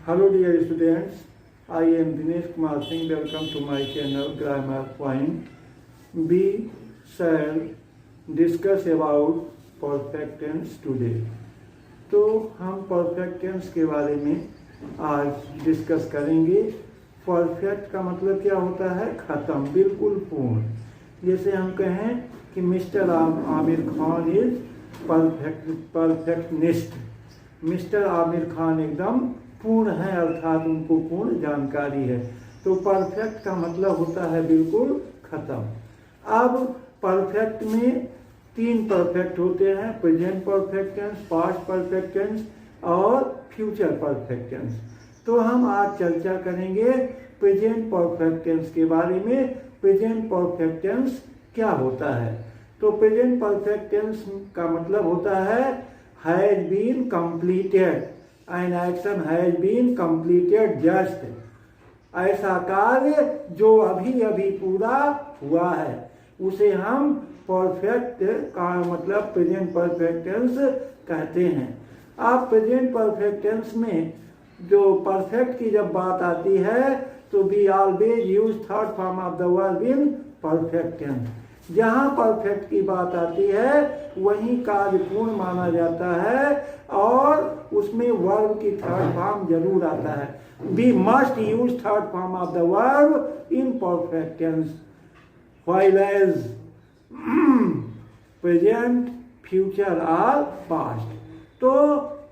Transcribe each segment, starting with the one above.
Hello dear students, I am Dinesh Kumar Singh. Welcome to my channel Grammar Point. We shall discuss about perfect tense today. तो हम perfect tense के बारे में आज discuss करेंगे। Perfect का मतलब क्या होता है? ख़त्म, बिल्कुल पूर्ण। जैसे हम कहें कि mister Aamir Khan is perfectionist. Mister Aamir Khan एकदम पूर्ण है, अर्थात उनको पूर्ण जानकारी है। तो परफेक्ट का मतलब होता है बिल्कुल ख़त्म। अब परफेक्ट में 3 परफेक्ट होते हैं: present perfect tense, past perfect tense और फ्यूचर परफेक्ट टेंस। तो हम आज चर्चा करेंगे प्रेजेंट परफेक्ट टेंस के बारे में। प्रेजेंट परफेक्ट टेंस क्या होता है? तो प्रेजेंट परफेक्ट टेंस का मतलब होता है has been completed, an action has been completed just. ऐसा कार्य जो अभी अभी पूरा हुआ है उसे हम परफेक्ट का मतलब प्रेजेंट परफेक्ट टेंस कहते हैं। आप प्रेजेंट परफेक्ट टेंस में जो परफेक्ट की जब बात आती है तो we always use third form of the verb in perfect tense. जहाँ परफेक्ट की बात आती है वहीं कार्य पूर्ण माना जाता है और उसमें वर्ब की थर्ड फॉर्म जरूर आता है। We must use third form of the verb in perfect tense while as present, future और पास्ट। तो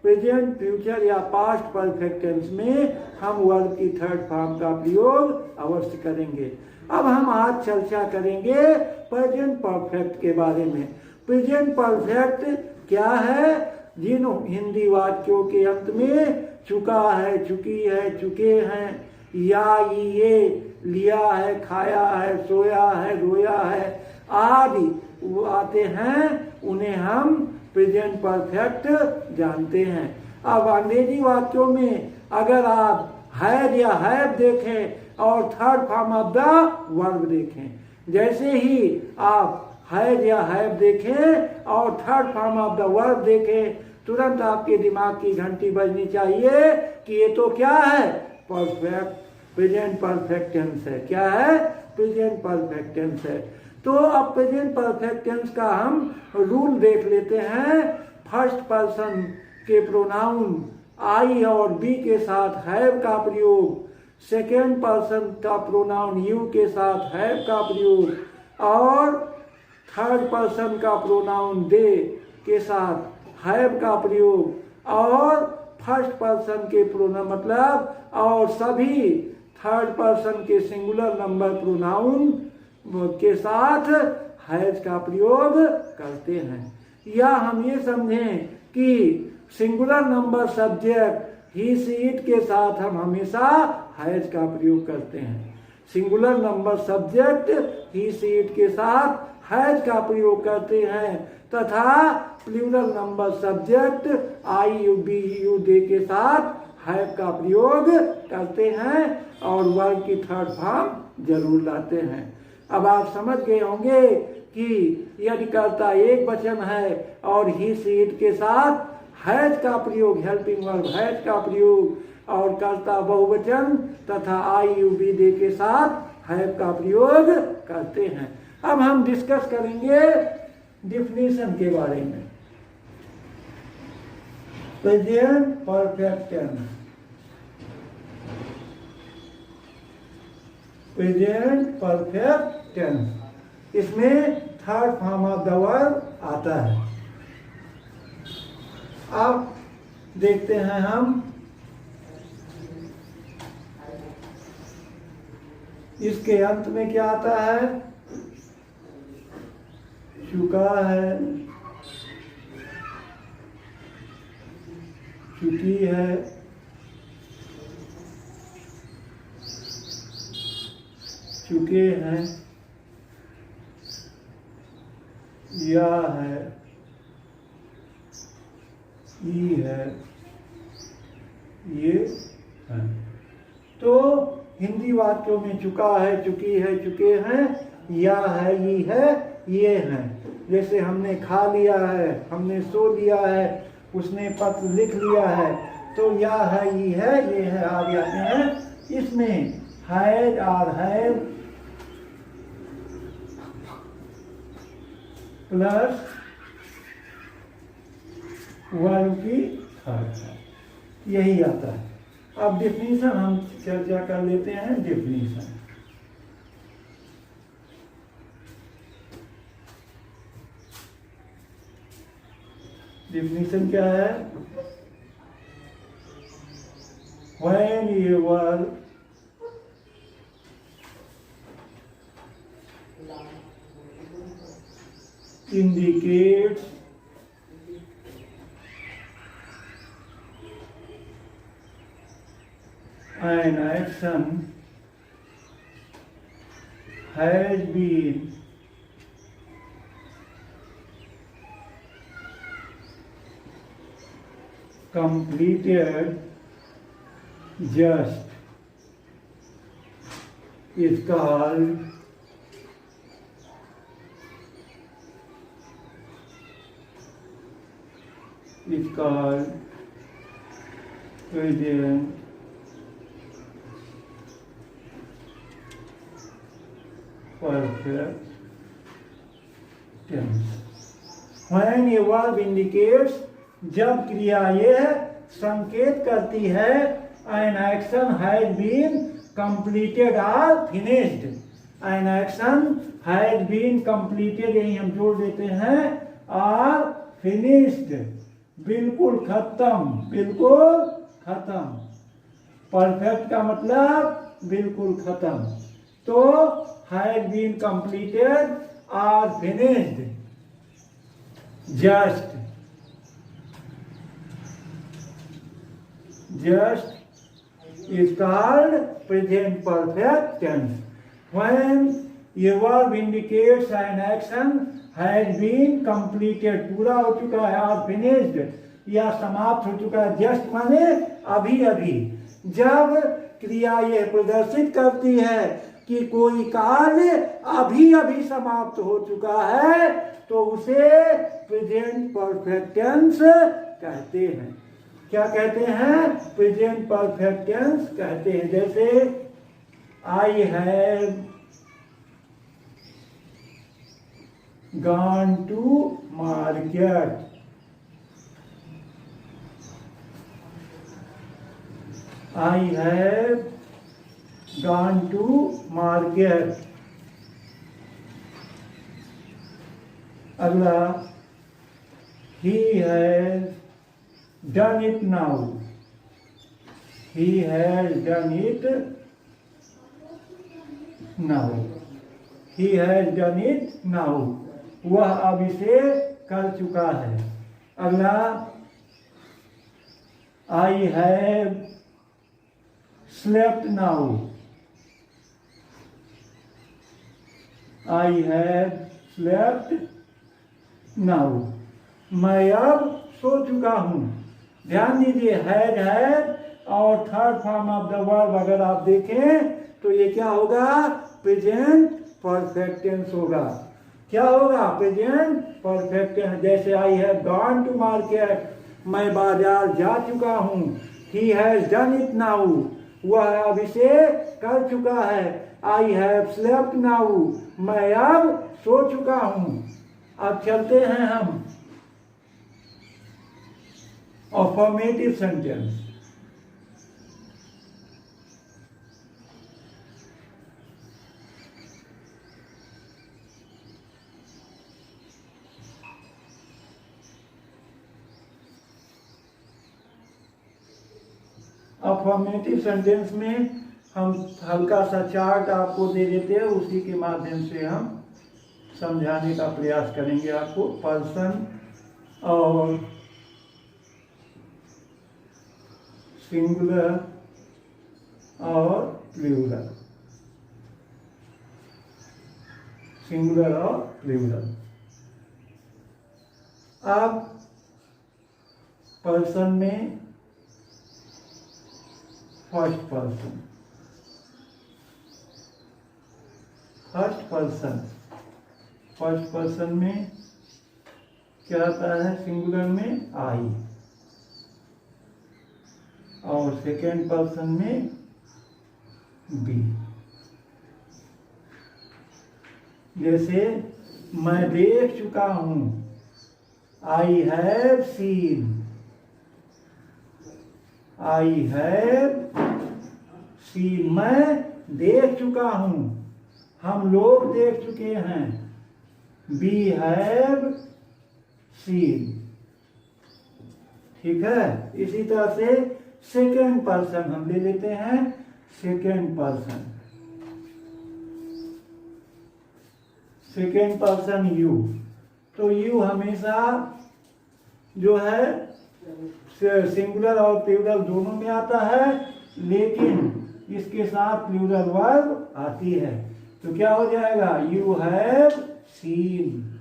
प्रेजेंट, फ्यूचर या पास्ट परफेक्ट टेंस में हम वर्ब की थर्ड फॉर्म का प्रयोग अवश्य करेंगे। अब हम आज चर्चा करेंगे प्रेजेंट परफेक्ट के बारे में। प्रेजेंट परफेक्ट क्या है? जिन हिंदी वाक्यों के अंत में चुका है, चुकी है, चुके हैं या ये लिया है, खाया है, सोया है, रोया है आदि वो आते हैं, उन्हें हम प्रेजेंट परफेक्ट जानते हैं। अब अंग्रेजी वाक्यों में अगर आप हैड या हैव देखें और third form of the verb देखें, जैसे ही आप हैड या हैव देखें और third form of the verb देखें, तुरंत आपके दिमाग की घंटी बजनी चाहिए कि ये तो क्या है? परफेक्ट प्रेजेंट परफेक्ट टेंस है। क्या है? प्रेजेंट परफेक्ट टेंस है। तो अब प्रेजेंट परफेक्ट टेंस का हम रूल देख लेते हैं। फर्स्ट पर्सन के प्रोनाउन आई और बी के साथ हैव का प्रयोग, सेकेंड पर्सन का प्रोनाउन यू के साथ हैव का प्रयोग और थर्ड पर्सन का प्रोनाउन दे के साथ हैव का प्रयोग और फर्स्ट पर्सन के प्रोनाउन मतलब और सभी थर्ड पर्सन के सिंगुलर नंबर प्रोनाउन के साथ हैज का प्रयोग करते हैं। या हम ये समझें कि singular number subject he she it के साथ हम हमेशा हैज का प्रयोग करते हैं। Singular number subject he she it के साथ हैज का प्रयोग करते हैं तथा plural number subject I you we you they के साथ हैव का प्रयोग करते हैं और वर्ब की थर्ड फॉर्म जरूर लाते हैं। अब आप समझ गए होंगे कि यदि कर्ता एक वचन है और ही सी इट के साथ हैज का प्रयोग, हेल्पिंग वर्ब हैज का प्रयोग और कर्ता बहुवचन तथा आई यू बी दे के साथ हैव का प्रयोग करते हैं। अब हम डिस्कस करेंगे डिफिनीशन के बारे में। Present perfect tense, present perfect tense, इसमें third form of the verb आता है। अब देखते हैं हम इसके अंत में क्या आता है। चुका है, चुकी है, चुके हैं, या है, ई है, ये है। तो हिंदी वाक्यों में चुका है, चुकी है, चुके हैं, या है, ई है, ये हैं। जैसे हमने खा लिया है, हमने सो लिया है, उसने पत्र लिख लिया है, तो या है, ई है, ये है, आ जाते हैं। इसमें हैज और हैव प्लस वर्ब की थर्ड फॉर्म, यही आता है। अब डिफिनीशन हम चर्चा कर लेते हैं। डिफिनीशन क्या है? When you were indicates an action has been completed just is called present perfect tense। When a verb indicates, जब क्रिया यह संकेत करती है, an action has been completed or finished, an action has been completed, यही हम जोड़ देते हैं, और finished, बिल्कुल खत्म, बिल्कुल खत्म। परफेक्ट का मतलब बिल्कुल खत्म। तो has been completed or finished just is called present perfect tense। When a verb indicates an action has been completed, पूरा हो चुका है, और finished या समाप्त हो चुका है, just माने अभी अभी। जब क्रिया यह प्रदर्शित करती है कि कोई कार्य अभी अभी समाप्त हो चुका है, तो उसे प्रेजेंट परफेक्ट टेंस कहते हैं। क्या कहते हैं? प्रेजेंट परफेक्ट टेंस कहते हैं। जैसे I have gone to market, I have gone to market। अगला, he has done it now, he has done it now, he has done it now, वह अब इसे कर चुका है। अगला, I have slept now, I have slept now, मैं अब सो चुका हूँ। ध्यान दीजिए, हैड और third form of the verb अगर आप देखें तो ये क्या होगा? प्रेजेंट परफेक्ट टेंस होगा। क्या होगा? Present perfect tense. जैसे I have gone to market, मैं बाजार जा चुका हूँ। He has done it now, वह अब इसे कर चुका है। आई हैव स्लेप्ट नाउ, मैं अब सो चुका हूं। अब चलते हैं हम अफर्मेटिव सेंटेंस। अफर्मेटिव सेंटेंस में हम हल्का सा चार्ट आपको दे देते हैं, उसी के माध्यम से हम समझाने का प्रयास करेंगे आपको। पर्सन और सिंगुलर और प्लूरल, सिंगुलर और प्लूरल। अब पर्सन में फर्स्ट पर्सन, फर्स्ट पर्सन में क्या आता है? सिंगुलर में आई। और सेकेंड पर्सन में बी। जैसे मैं देख चुका हूं, I have seen, I have seen, मैं देख चुका हूं, हम लोग देख चुके हैं, वी हैव सीन। ठीक है। इसी तरह से सेकेंड पर्सन हम ले लेते हैं, second person, second person you. तो यू हमेशा जो है सिंगुलर और प्लूरल दोनों में आता है, लेकिन इसके साथ प्लूरल वर्ब आती है। तो क्या हो जाएगा, you have seen,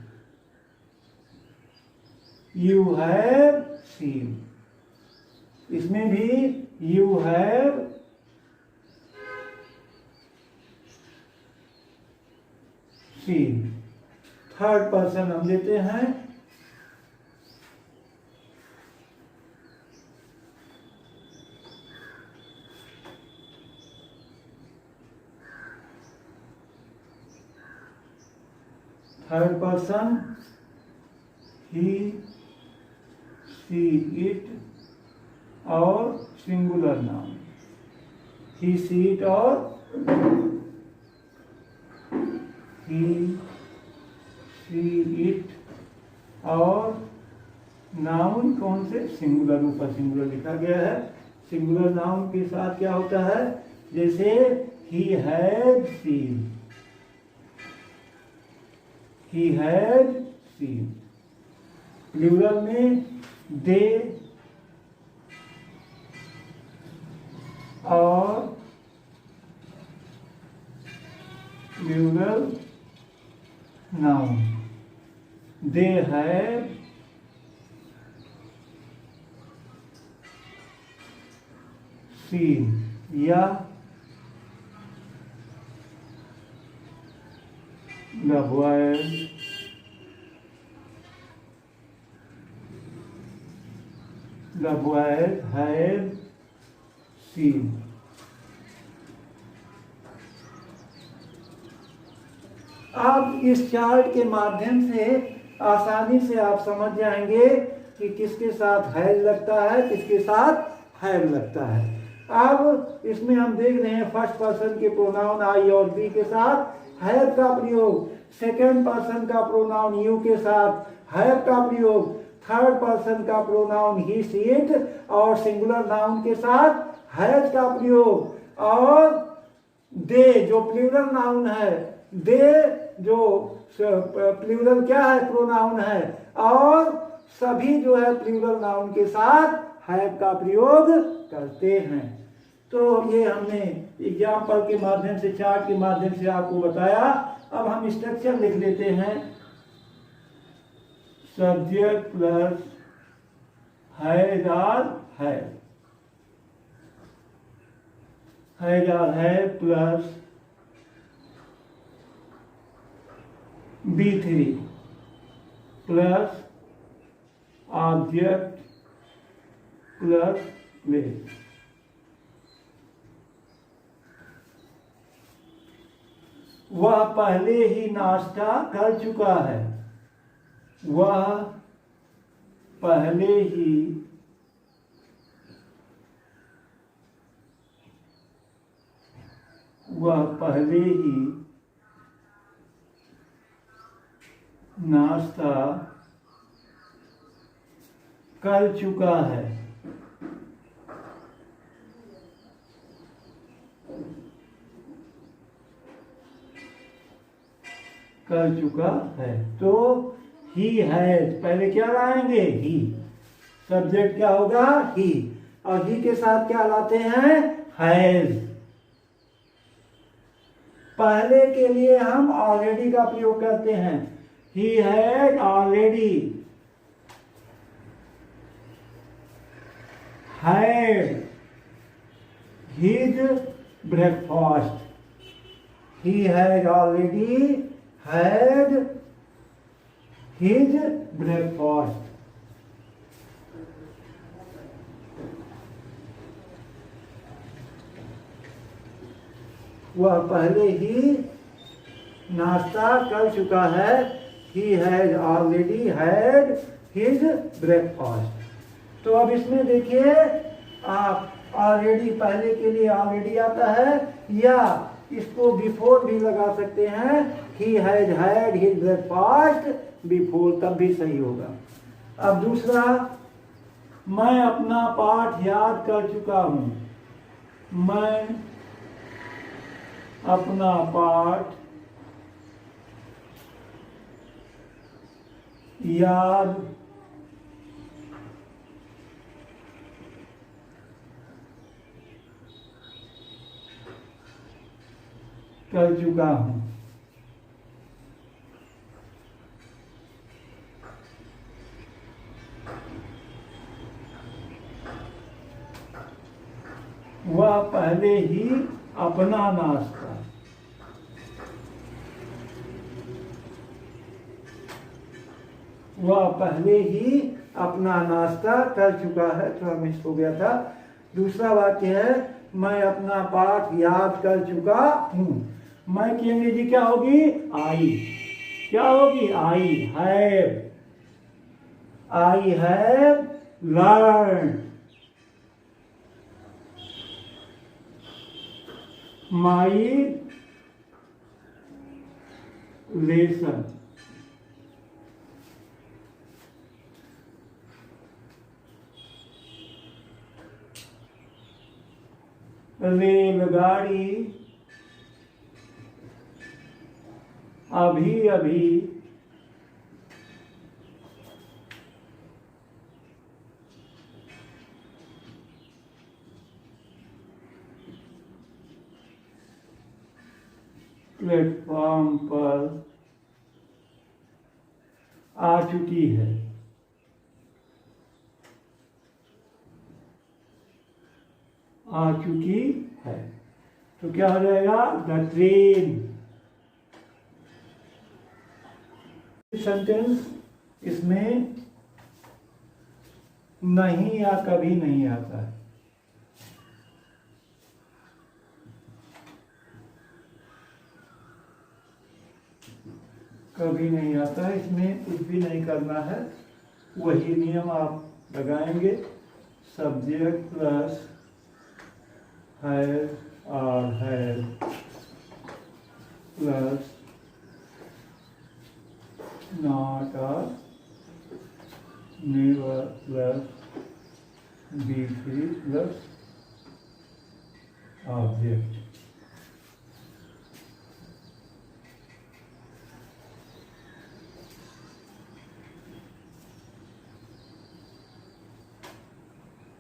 you have seen. इसमें भी you have seen. Third person हम लेते हैं, third person he, she, it और singular noun, he, she, it और ही, सी, इट और नाउन कौन से, सिंगुलर, ऊपर सिंगुलर लिखा गया है। सिंगुलर नाउन के साथ क्या होता है, जैसे he had seen, he had seen। Plural में दे और plural noun, they have seen, या the boy had seen। अब इस चार्ट के माध्यम से आसानी से आप समझ जाएंगे कि किसके साथ हैव लगता है, किसके साथ हैव लगता है। अब इसमें हम देख रहे हैं फर्स्ट पर्सन के प्रोनाउन आई और बी के साथ हैव का प्रयोग, सेकेंड पर्सन का प्रोनाउन यू के साथ हैव का प्रयोग, थर्ड पर्सन का प्रोनाउन ही, सी, इट और सिंगुलर नाउन के साथ हैज का प्रयोग, और दे जो प्लूरल नाउन है, दे जो प्लूरल क्या है, प्रोनाउन है, और सभी जो है प्लूरल नाउन के साथ हैव का प्रयोग करते हैं। तो ये हमने एग्जाम्पल के माध्यम से, चार्ट के माध्यम से आपको बताया। अब हम स्ट्रक्चर लिख लेते हैं, subject plus has or have, has or have plus B3 plus object plus place. वह पहले ही नाश्ता कर चुका है, वह पहले ही नाश्ता कर चुका है। कर चुका है तो ही हैज, पहले क्या लाएंगे, ही, सब्जेक्ट क्या होगा, ही, और ही के साथ क्या लाते हैं, हैज। पहले के लिए हम ऑलरेडी का प्रयोग करते हैं, he had already had his breakfast, he had already had his breakfast। वह पहले ही नाश्ता कर चुका है। He has already had his breakfast। तो अब इसमें देखिए, आप ऑलरेडी पहले के लिए ऑलरेडी आता है, या इसको बिफोर भी लगा सकते हैं। He has had his breakfast before, तब भी सही होगा। अब दूसरा, मैं अपना पाठ याद कर चुका हूं। मैं अपना पाठ याद कर चुका हूं। वह पहले ही अपना नाश्ता वह पहले ही अपना नाश्ता कर चुका है। थोड़ा मिस हो गया था। दूसरा वाक्य है, मैं अपना पाठ याद कर चुका हूं। मैं की अंग्रेजी क्या होगी? आई। क्या होगी? I have learn my lesson. रेलगाड़ी अभी अभी प्लेटफॉर्म पर आ चुकी है। आ चुकी है तो क्या हो जाएगा? The train. सेंटेंस इसमें नहीं या कभी नहीं आता है। कभी नहीं आता है, इसमें कुछ भी नहीं करना है। वही नियम आप लगाएंगे। सब्जेक्ट प्लस हैज और हैज प्लस नॉट और never plus B3 plus object.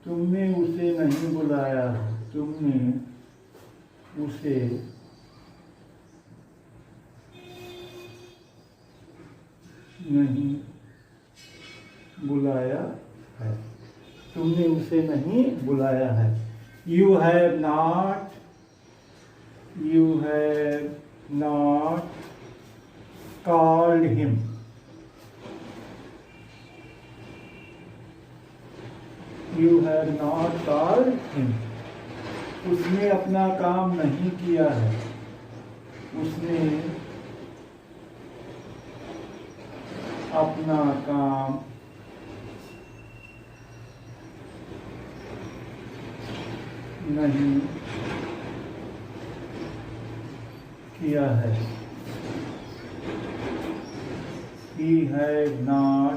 तुमने उसे नहीं बुलाया। तुमने उसे नहीं बुलाया है। तुमने उसे नहीं बुलाया है। You have not called him। You have not called him। उसने अपना काम नहीं किया है। उसने अपना काम नहीं किया है। He had not,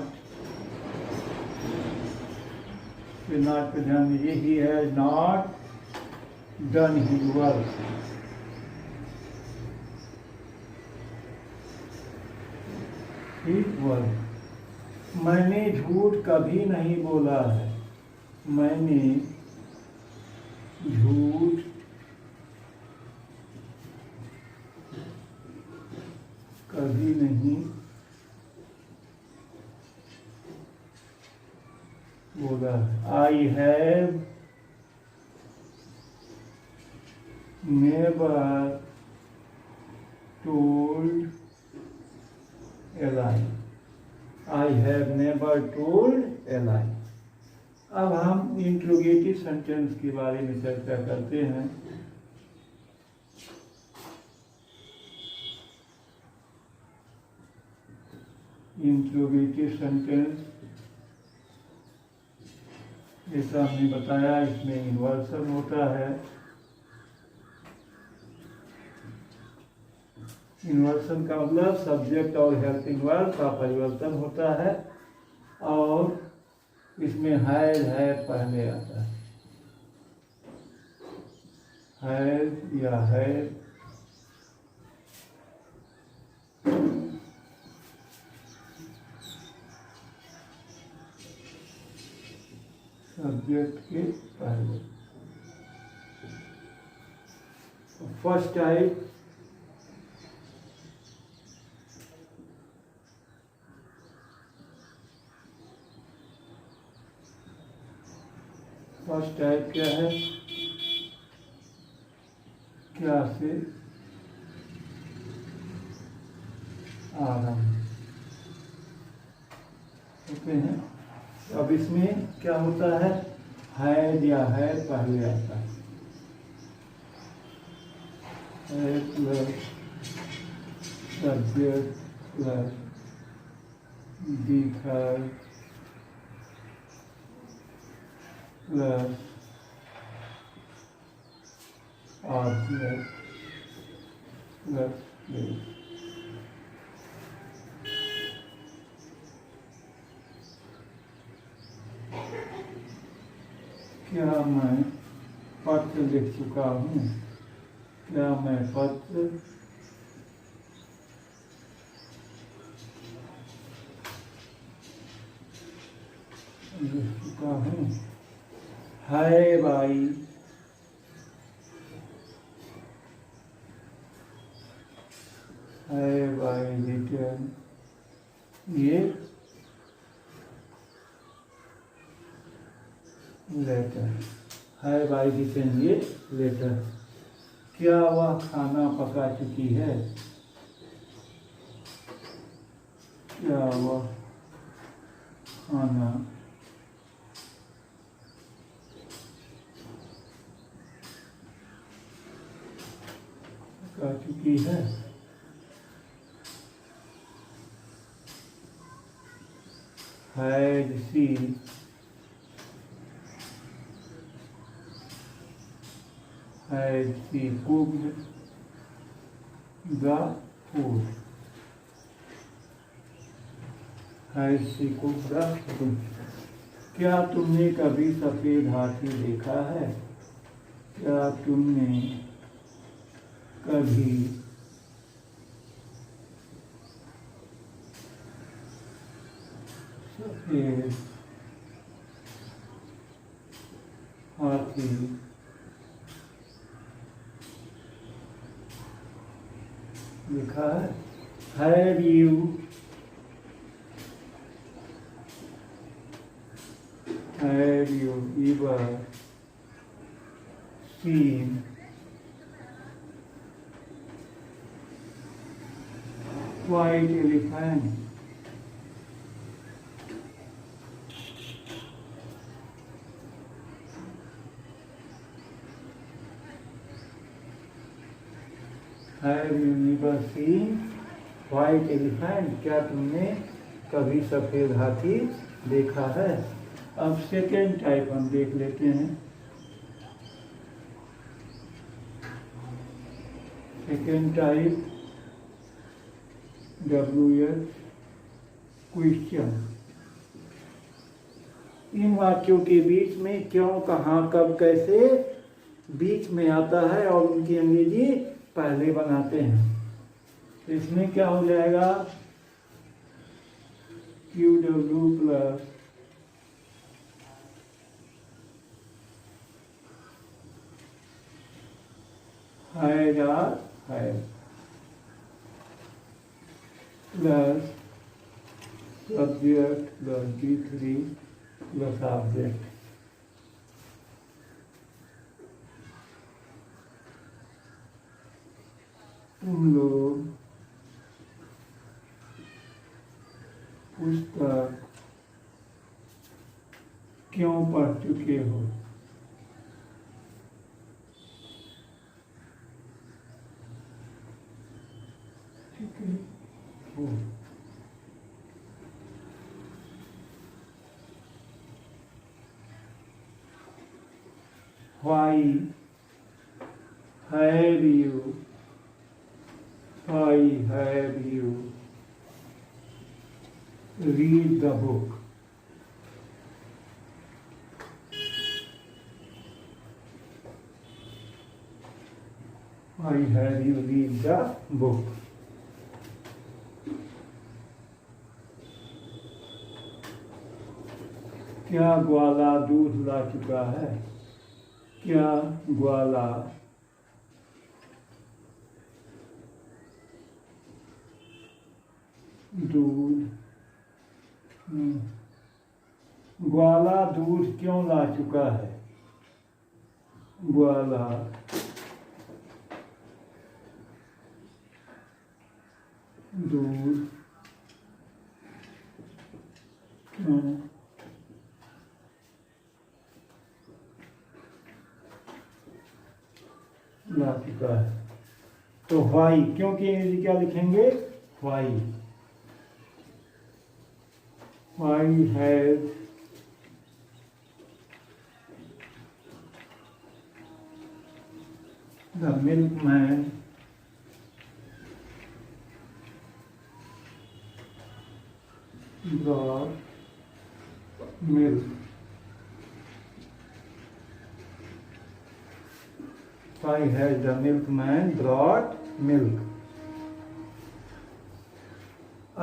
नॉट पे ध्यान दीजिए। He has not done his work। His work। मैंने झूठ कभी नहीं बोला है। मैंने झूठ कभी नहीं बोला। I have never told a lie। I have never told a lie। अब हम इंट्रोगेटिव सेंटेंस के बारे में चर्चा करते हैं। इंट्रोगेटिव सेंटेंस, जैसा हमने बताया इसमें इन्वर्सन होता है। इन्वर्सन का मतलब सब्जेक्ट और हेल्पिंग वर्ब का परिवर्तन होता है, और इसमें है पहले आता है, या है। सब्जेक्ट के पहले। फर्स्ट टाइप क्या है? क्या से आरंभ होते हैं। अब इसमें क्या होता है या है पहले आता है प्लस सब्जेक्ट प्लस दी third plus object plus place. क्या मैं पत्र लिख चुका हूँ? क्या मैं पत्र लिख चुका हूँ? है भाई रिटर्न, ये लेटर है बाई रिटर्न, ये लेटर। क्या वह खाना पका चुकी है? क्या वह खाना पका चुकी है? Had she cooked the food? Had she cooked the food? क्या तुमने कभी सफेद हाथी देखा है? क्या तुमने कभी सफेद हाथी लिखा है? Have you ever seen white elephant? Have you ever seen white elephant? क्या तुमने कभी सफेद हाथी देखा है? अब सेकेंड टाइप हम देख लेते हैं। Second type WH question. इन वाक्यों के बीच में क्यों, कहाँ, कब, कैसे बीच में आता है और उनकी अंग्रेजी पहले बनाते हैं। इसमें क्या हो जाएगा? QW प्लस है plus subject plus D3 plus object. तुम लोग पुस्तक क्यों पढ़ चुके हो? ठीक है। why have you, why have you read the book? Why have you read the book? क्या ग्वाला दूध ला चुका है? क्या ग्वाला दूध, ग्वाला दूध क्यों ला चुका है? ग्वाला दूध क्यों ला चुका है? तो वाई, क्योंकि अंग्रेजी क्या लिखेंगे? Why, why has the milkman brought milk? Why has the milkman brought milk?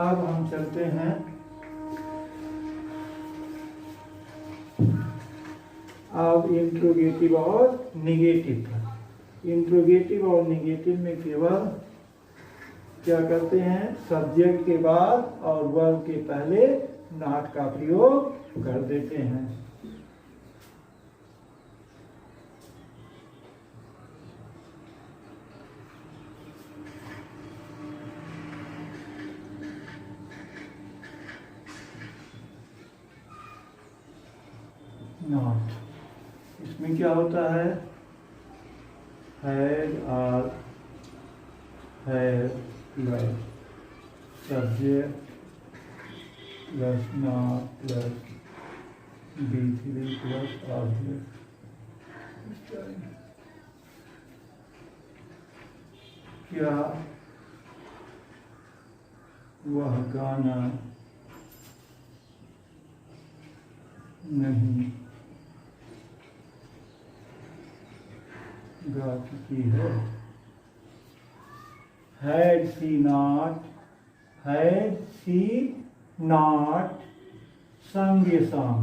अब हम चलते हैं अब इंट्रोगेटिव और निगेटिव पर। इंट्रोगेटिव और निगेटिव में केवल क्या करते हैं? सब्जेक्ट के बाद और वर्ब के पहले नॉट का प्रयोग कर देते हैं। नॉट, इसमें क्या होता है? हैड और have plus subject plus not plus B3 plus object. क्या वह गाना नहीं गा चुकी है? Had she not sung a song?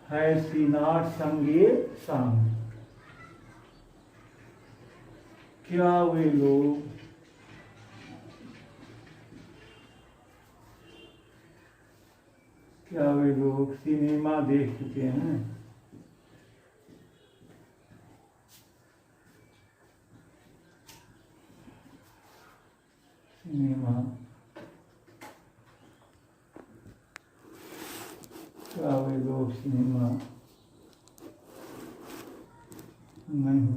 Had she not sung a song? क्या वे लोग सिनेमा देख चुके हैं? सिनेमा, क्या वे लोग सिनेमा नहीं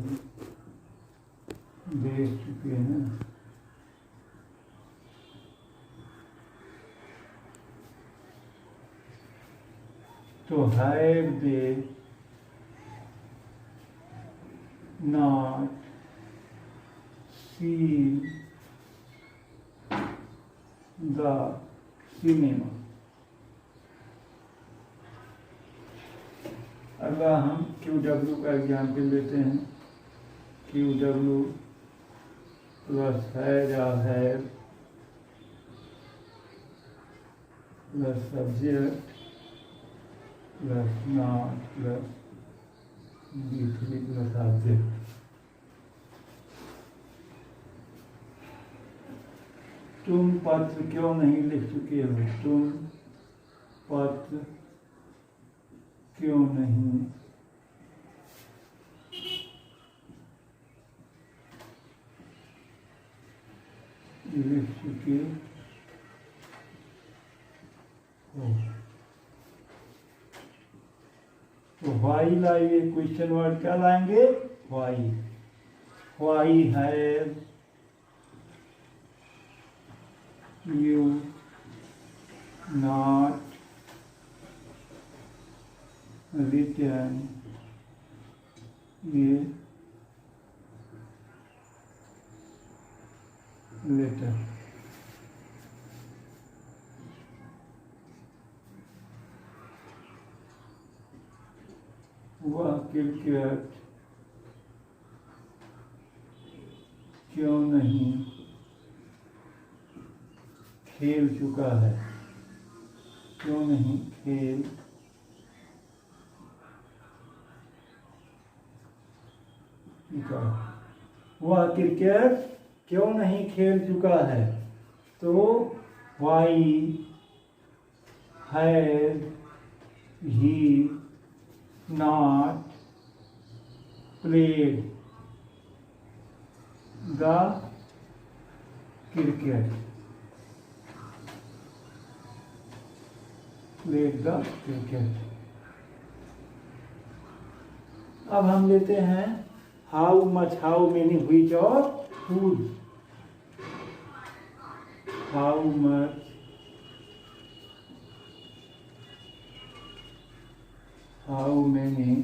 देख चुके हैं? तो have they not seen the cinema? अगला हम QW का एग्जाम्पल लेते हैं। QW प्लस हैज या have plus subject plus not plus B3 plus object. तुम पत्र क्यों नहीं लिख चुके हो? तुम पत्र क्यों नहीं लिख चुके हो? तो वाई लाइए, क्वेश्चन वर्ड क्या लाएंगे? Why. Why have you not return ये लेटर। वह क्रिकेट क्यों नहीं खेल चुका है, क्यों नहीं खेल चुका, वह क्रिकेट क्यों नहीं खेल चुका है, तो why has he not played the cricket, played the cricket. अब हम लेते हैं how much, how many, which और whose. How much, how many,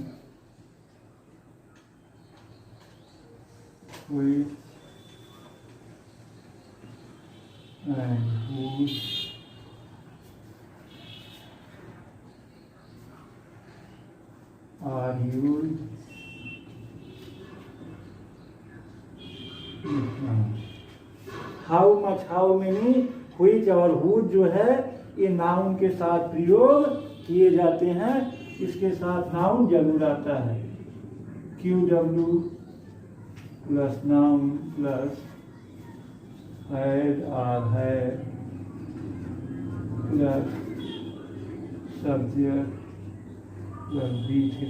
which and whose are used how much, how many, which और हुज जो है ये noun के साथ प्रयोग किए जाते हैं। इसके साथ नाउन जरूर आता है। QW plus noun plus had और है plus subject plus B3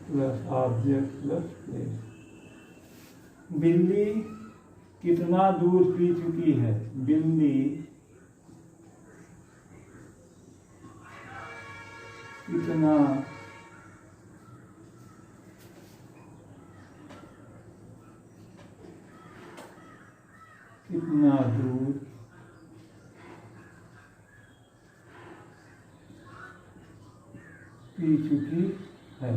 plus object plus place. बिल्ली कितना दूध पी चुकी है, बिल्ली कितना कितना दूध पी चुकी है।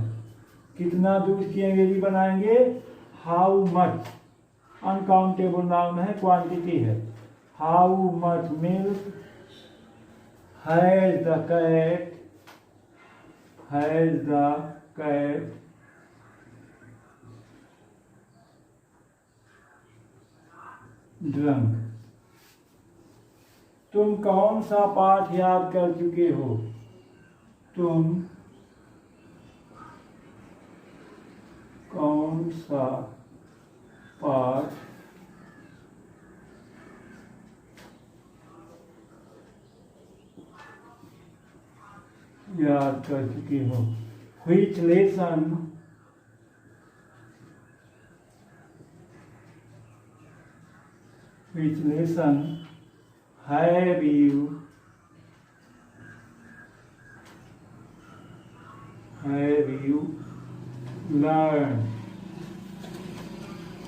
कितना दूध की अंग्रेजी बनाएंगे हाउ मच, अनकाउंटेबल नाउन है, क्वांटिटी है। How much milk has the cat, has the cat drunk. तुम कौन सा पाठ याद कर चुके हो, तुम कौन सा पाठ याद कर चुके हो। Which lesson Which lesson have you learned?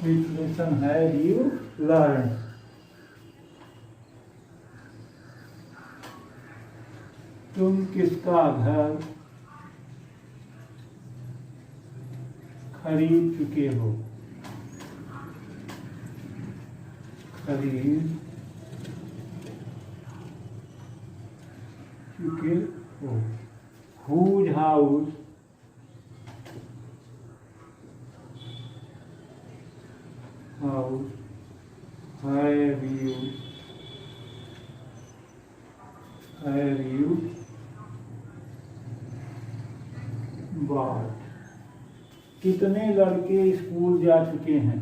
Which lesson have you learned? तुम किसका घर खरीद चुके हो, खरीद चुके हो। Whose house have you bought? कितने लड़के स्कूल जा चुके हैं,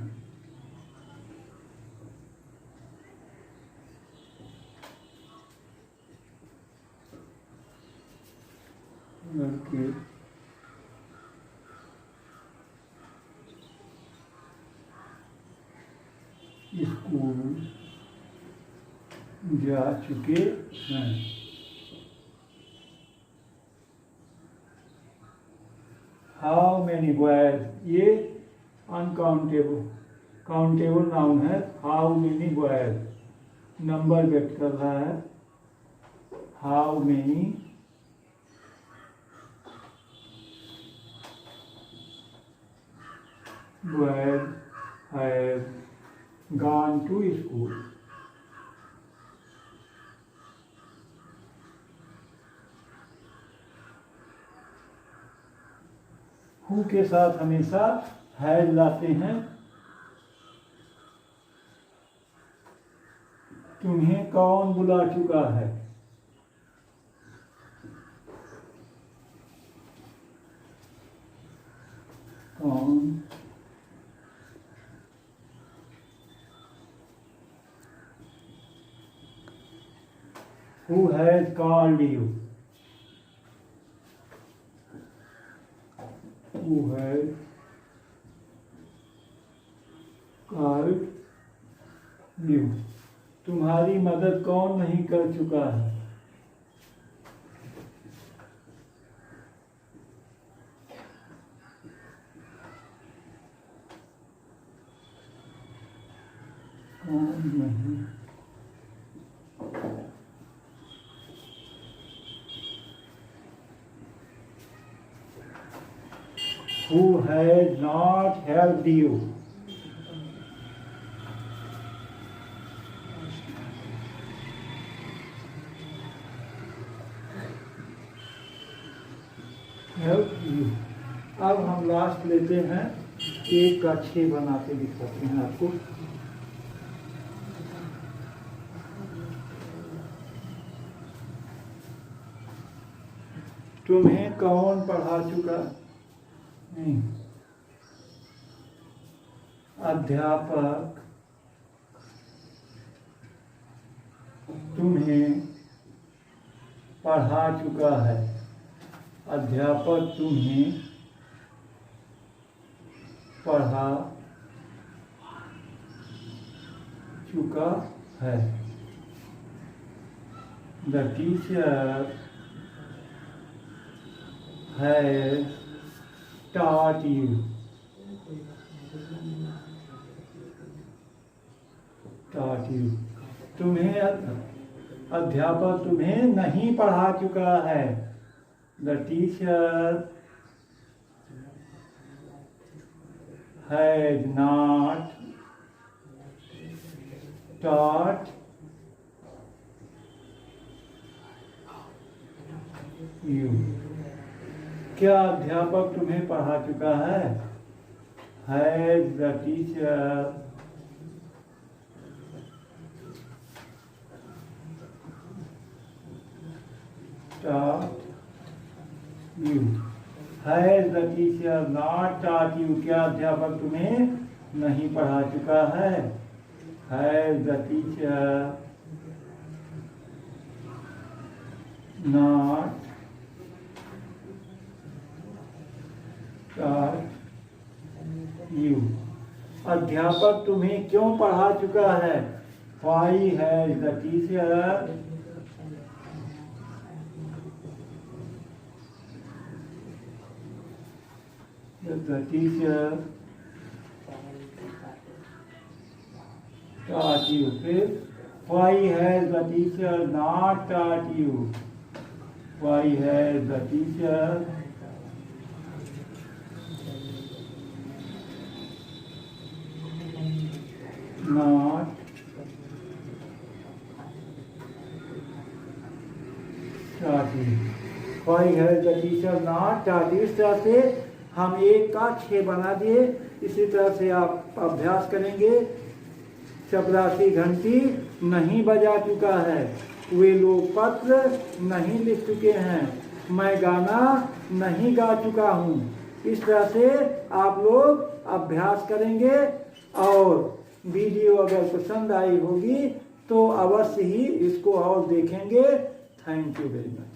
लड़के स्कूल जा चुके हैं। हाउ मैनी बॉयज, ये अनकाउंटेबल काउंटेबल नाउन है। हाउ मैनी बॉयज नंबर व्यक्त कर रहा है। How many boys have gone to school. Who के साथ हमेशा हैज लाते हैं। तुम्हें कौन बुला चुका है? कौन Who has called you? Who has called you? तुम्हारी मदद कौन नहीं कर चुका है? कौन नहीं? Who has not helped you? Help you. अब हम लास्ट लेते हैं, 1 का 6 बना के दिखाते हैं आपको। तुम्हें कौन पढ़ा चुका? नहीं, अध्यापक तुम्हें पढ़ा चुका है। अध्यापक तुम्हें पढ़ा चुका है। The teacher has taught you. Taught you. तुम्हें अध्यापक तुम्हें नहीं पढ़ा चुका है। The teacher has not taught you. क्या अध्यापक तुम्हें पढ़ा चुका है? Has the teacher taught you? Has the teacher not taught you? क्या अध्यापक तुम्हें नहीं पढ़ा चुका है? Has the teacher not taught you? अध्यापक तुम्हें क्यों पढ़ा चुका है? Why has the teacher taught you? फिर why has the teacher not taught you? Why has the teacher not taught you? Why has the teacher not taught you? इस तरह से हम 1 का 6 बना दिए। इसी तरह से आप अभ्यास करेंगे। चपरासी घंटी नहीं बजा चुका है। वे लोग पत्र नहीं लिख चुके हैं। मैं गाना नहीं गा चुका हूँ। इस तरह से आप लोग अभ्यास करेंगे और वीडियो अगर पसंद आई होगी तो अवश्य ही इसको और देखेंगे। Thank you very much.